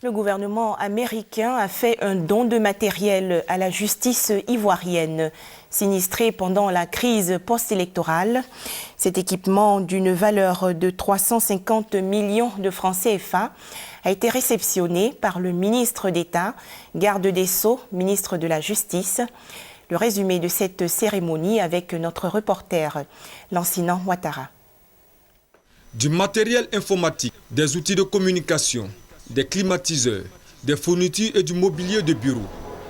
Le gouvernement américain a fait un don de matériel à la justice ivoirienne, sinistrée pendant la crise post-électorale. Cet équipement d'une valeur de 350 millions de francs CFA a été réceptionné par le ministre d'État, garde des Sceaux, ministre de la Justice. Le résumé de cette cérémonie avec notre reporter, Lancinan Ouattara. Du matériel informatique, des outils de communication, des climatiseurs, des fournitures et du mobilier de bureau.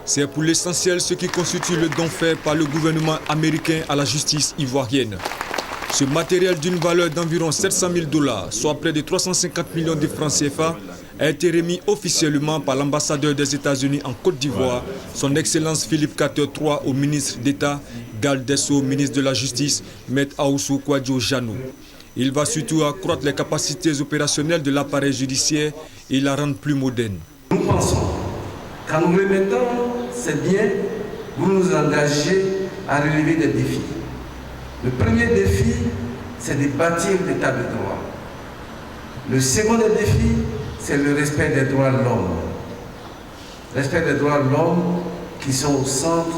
C'est pour l'essentiel ce qui constitue le don fait par le gouvernement américain à la justice ivoirienne. Ce matériel d'une valeur d'environ 700 000 $, soit près de 350 millions de francs CFA, a été remis officiellement par l'ambassadeur des États-Unis en Côte d'Ivoire, son Excellence Philippe Carter III, au ministre d'État, garde des Sceaux, ministre de la Justice, Maître Aoussou Kouadio Janou. Il va surtout accroître les capacités opérationnelles de l'appareil judiciaire et la rendre plus moderne. Nous pensons qu'en nous remettant ces biens, vous nous engagez à relever des défis. Le premier défi, c'est de bâtir l'état de droit. Le second des défis, c'est le respect des droits de l'homme. Respect des droits de l'homme qui sont au centre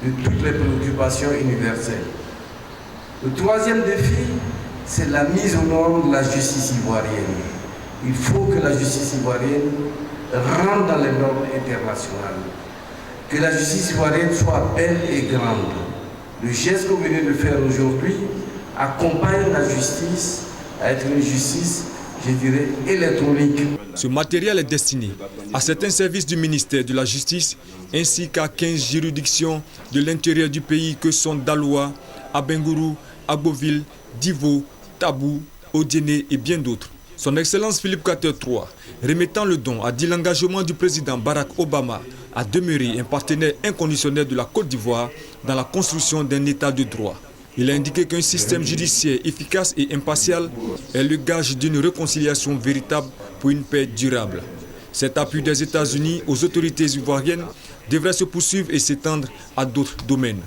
de toutes les préoccupations universelles. Le troisième défi, c'est la mise aux normes de la justice ivoirienne. Il faut que la justice ivoirienne rentre dans les normes internationales. Que la justice ivoirienne soit belle et grande. Le geste que vous venez de faire aujourd'hui accompagne la justice à être une justice, je dirais, électronique. Ce matériel est destiné à certains services du ministère de la Justice ainsi qu'à 15 juridictions de l'intérieur du pays que sont Daloa, Abengourou, Agboville, Divo, Tabou, Odiéné et bien d'autres. Son Excellence Philippe Carter III, remettant le don, a dit l'engagement du président Barack Obama à demeurer un partenaire inconditionnel de la Côte d'Ivoire dans la construction d'un état de droit. Il a indiqué qu'un système judiciaire efficace et impartial est le gage d'une réconciliation véritable pour une paix durable. Cet appui des États-Unis aux autorités ivoiriennes devrait se poursuivre et s'étendre à d'autres domaines.